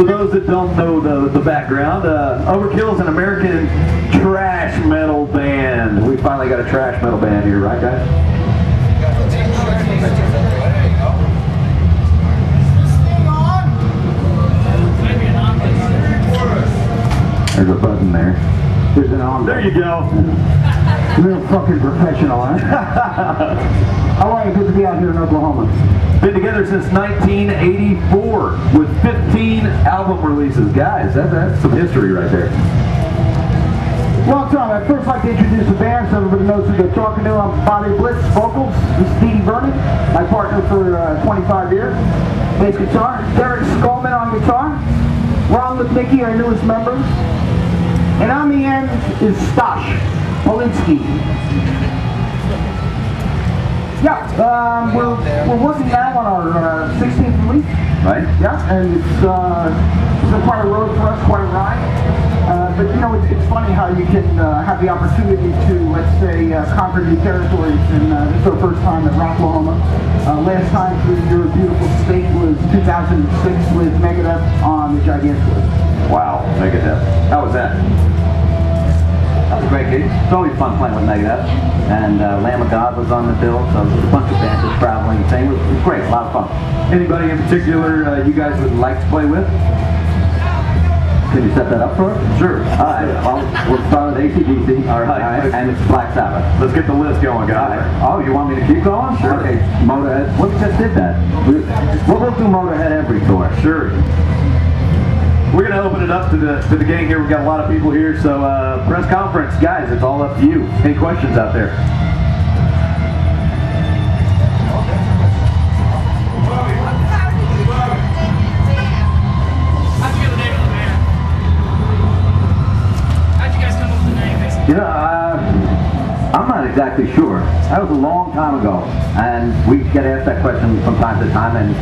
For those that don't know the background, Overkill is an American trash metal band. We finally got a trash metal band here, right guys? There's a button there. There's an on. There you go. Real fucking professional, huh? How are you? Good to be out here in Oklahoma. Been together since 1984 with 15 album releases. Guys, that's some history right there. Long time. I'd first like to introduce the band so everybody knows who they're talking to. I'm Bobby Blitz, vocals. This is Stevie Vernon, my partner for 25 years. Bass guitar. Derek Skolman on guitar. Ron with Mickey, our newest member. And on the end is Stash Polinsky. Yeah, we're working now on our 16th release. Right? Yeah, and it's been quite a road for us, quite a ride. But you know, it's funny how you can have the opportunity to, let's say, conquer new territories. And this is our first time at Rocklahoma. Last time through your beautiful state was 2006 with Megadeth on the Gigantoid. Wow, Megadeth. How was that? That was a great gig. It's always fun playing with Megadeth. And Lamb of God was on the bill, so it was a bunch of bands just traveling and thing. It was great, a lot of fun. Anybody in particular you guys would like to play with? Can you set that up for us? Sure. All right, well, we'll start with AC/DC. All right. And it's Black Sabbath. Let's get the list going, guys. Oh, you want me to keep going? Sure. Okay, Motorhead. We just did that. We'll do Motorhead every tour. Sure. We're going to open it up to the gang here. We've got a lot of people here, so press conference. Guys, it's all up to you. Any questions out there? You know, I'm not exactly sure. That was a long time ago, and we get asked that question from time to time, and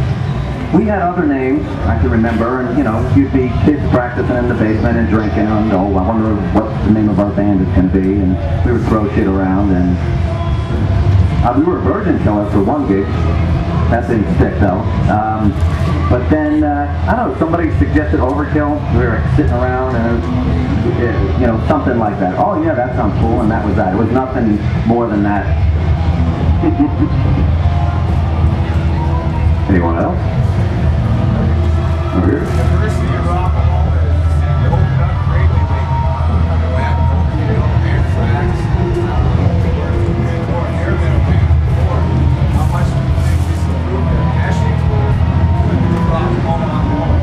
we had other names I can remember, and you know, you'd be kids practicing in the basement and drinking, and oh, I wonder what the name of our band is going to be, and we would throw shit around, and we were a Virgin Killer for one gig. That didn't stick though. But then, I don't know, somebody suggested Overkill. We were sitting around and, you know, something like that. Oh yeah, that sounds cool, and that was that. It was nothing more than that. Anyone else? Over here? University of Rocklahoma is opened up greatly lately. The band Overkill, Anthrax, more hair metal band before. How much do you think this improved their passion for Rocklahoma?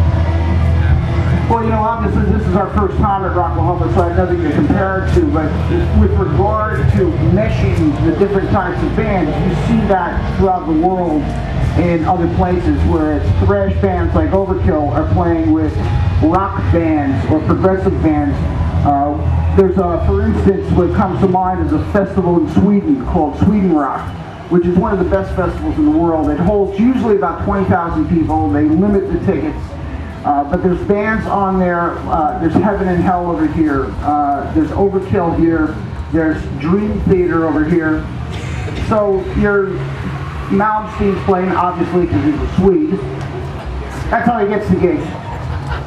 Well, you know, obviously this is our first time at Rocklahoma, so I have nothing to compare it to, but with regard to meshing the different types of bands, you see that throughout the world in other places where it's thrash bands like Overkill are playing with rock bands or progressive bands. There's for instance, what comes to mind is a festival in Sweden called Sweden Rock, which is one of the best festivals in the world. It holds usually about 20,000 people. They limit the tickets. But there's bands on there. There's Heaven and Hell over here. There's Overkill here. There's Dream Theater over here. So you're Malmsteen's playing, obviously, because he's a Swede. That's how he gets the gigs.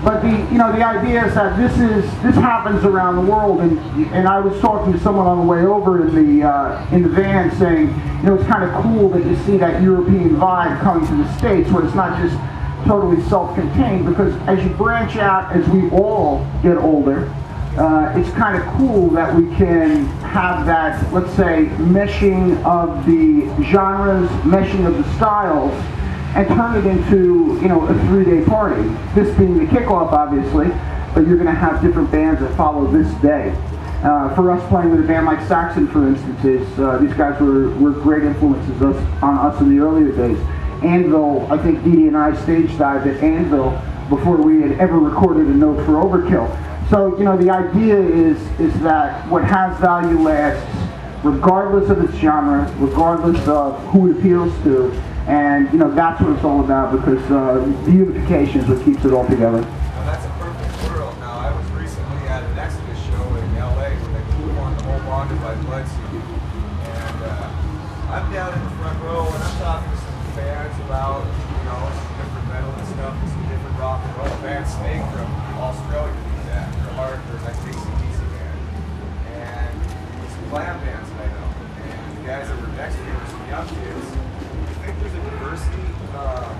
But the idea is that this happens around the world, and I was talking to someone on the way over in the van saying, you know, it's kind of cool that you see that European vibe coming to the States, where it's not just totally self-contained, because as you branch out, as we all get older, it's kind of cool that we can have that, let's say, meshing of the genres, meshing of the styles, and turn it into, you know, a 3-day party. This being the kickoff, obviously, but you're going to have different bands that follow this day. For us playing with a band like Saxon, for instance, these guys were great influences on us in the earlier days. Anvil, I think Dee Dee and I stage dived at Anvil before we had ever recorded a note for Overkill. So, you know, the idea is that what has value lasts, regardless of its genre, regardless of who it appeals to, and, you know, that's what it's all about, because the unification is what keeps it all together. Now that's a perfect world. Now I was recently at an Exodus show in LA where they performed the whole Bonded by Bloodseed. And I'm down in the front row and I'm talking to some fans about, you know, some different metal and stuff and some different rock and roll band Snake from Australia did that. They're hardcore, like AC/DC band. And some glam bands that I know. And the guys that were next to me were some young kids. I think there's a diversity. I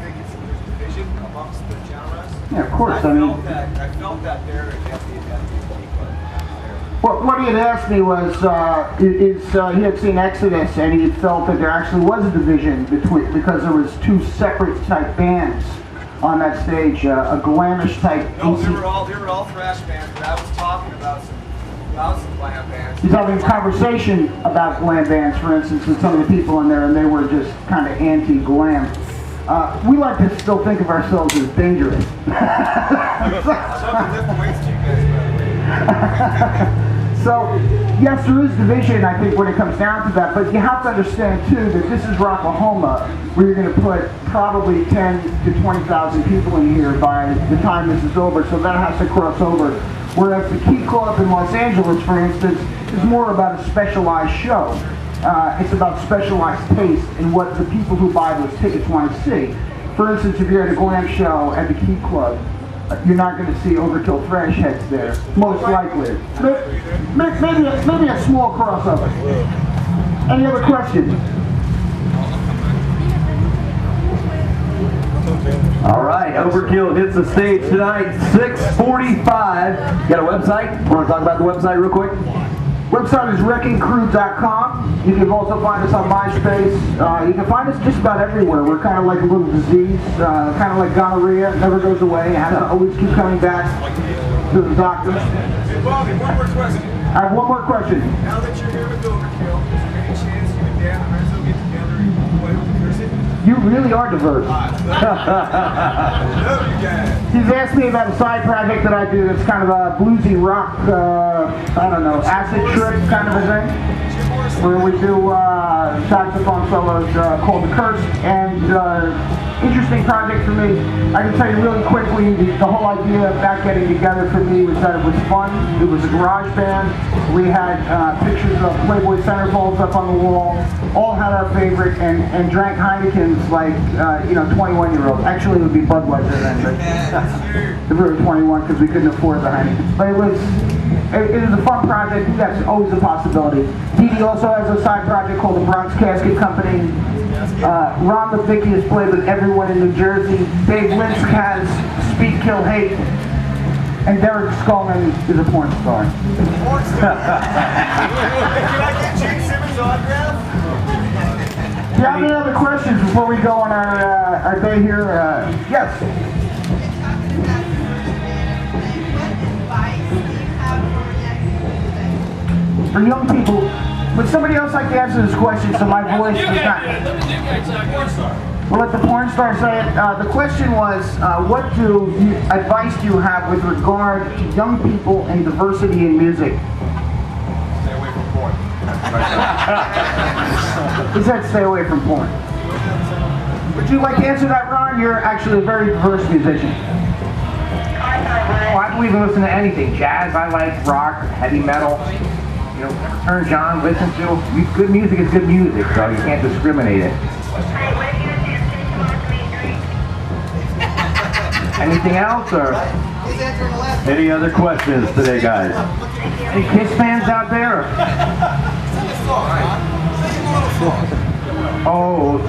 think there's division amongst the genres. Yeah, of course. I felt that there at the Key Club. What he had asked me was, he had seen Exodus and he felt that there actually was a division because there was two separate type bands on that stage, a glamish type. No, they were all thrash bands, but I was talking about some glam bands. He's having a conversation about glam bands, for instance, with some of the people in there, and they were just kind of anti-glam. We like to still think of ourselves as dangerous. So, yes, there is division, I think, when it comes down to that, but you have to understand, too, that this is Rocklahoma, where you're going to put probably 10 to 20,000 people in here by the time this is over, so that has to cross over. Whereas the Key Club in Los Angeles, for instance, is more about a specialized show. It's about specialized taste and what the people who buy those tickets want to see. For instance, if you're at a glam show at the Key Club, you're not going to see Overkill thrash heads there, most likely. Maybe a small crossover. Any other questions? All right, Overkill hits the stage tonight, 6:45. Got a website? Want to talk about the website real quick? Website is wreckingcrew.com. You can also find us on MySpace. You can find us just about everywhere. We're kind of like a little disease, kind of like gonorrhea. It never goes away. I have to always keep coming back to the doctor. Hey, Bobby, one more question. I have one more question. Now that you're here with Overkill, is there any chance you and Dan and Renzo get together and play with the music? You really are diverse. Love you guys. He's asked me about a side project that I do that's kind of a bluesy rock, I don't know, acid trip kind of a thing, where we do saxophone solos called The Curse, and interesting project for me. I can tell you really quickly, the whole idea of that getting together for me was that it was fun. It was a garage band. We had pictures of Playboy centerfolds up on the wall, all had our favorite, and drank Heineken's like, 21-year-olds. Actually, it would be Budweiser then, but we were 21 because we couldn't afford the Heineken. But it was a fun project. That's always a possibility. Dee Dee also has a side project called the Bronx Casket Company. Ron Levicki has played with everyone in New Jersey. Dave Linsk has Speed, Kill, Hate. And Derek Skolman is a porn star. Porn star? Can I get Gene Simmons' autograph? Do you have any other questions before we go on our day here? Yes. For young people, would somebody else like to answer this question so my voice is not... We'll let the porn star say it. The question was, what advice do you have with regard to young people and diversity in music? Stay away from porn. He said stay away from porn. Would you like to answer that, Ron? You're actually a very diverse musician. Well, I believe in listening to anything. Jazz, I like rock, heavy metal. Turn John, listen to. Good music is good music, so you can't discriminate it. Anything else, or? Any other questions today, guys? Any Kiss fans out there? Oh,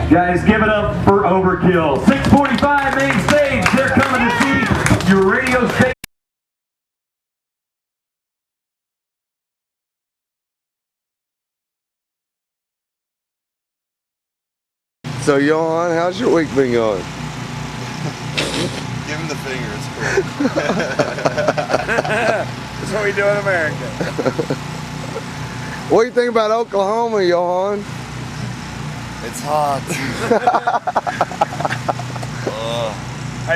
Guys, give it up for Overkill. 6:45 main stage. They're coming to see your radio station. So, Johan, how's your week been going? Give him the finger, it's cool. That's what we do in America. What do you think about Oklahoma, Johan? It's hot.